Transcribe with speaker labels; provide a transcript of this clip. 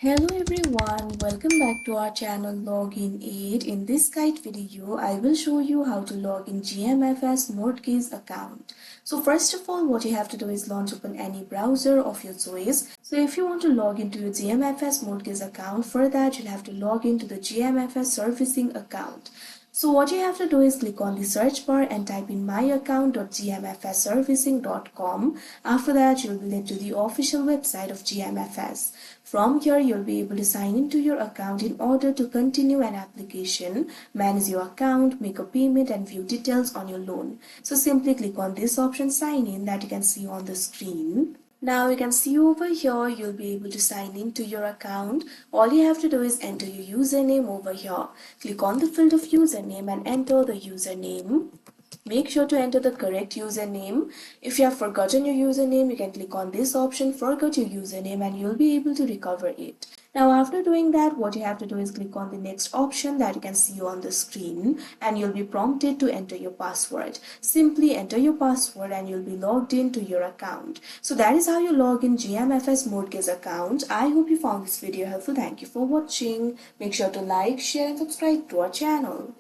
Speaker 1: Hello everyone, welcome back to our channel Login Aid. In this guide video, I will show you how to log in GMFS Mortgage account. So first of all, what you have to do is launch open any browser of your choice. So if you want to log into your GMFS Mortgage account, for that you'll have to log into the GMFS Servicing account. So what you have to do is click on the search bar and type in myaccount.gmfsservicing.com. After that, you'll be led to the official website of GMFS. From here, you'll be able to sign into your account in order to continue an application, manage your account, make a payment and view details on your loan. So simply click on this option sign in that you can see on the screen. Now you can see over here, you'll be able to sign into your account. All you have to do is enter your username over here. Click on the field of username and enter the username. Make sure to enter the correct username. If you have forgotten your username, you can click on this option, forget your username, and you'll be able to recover it. Now after doing that, what you have to do is click on the next option that you can see on the screen and you'll be prompted to enter your password. Simply enter your password and you'll be logged into your account. So that is how you log in GMFS Mortgage account. I hope you found this video helpful. Thank you for watching. Make sure to like, share and subscribe to our channel.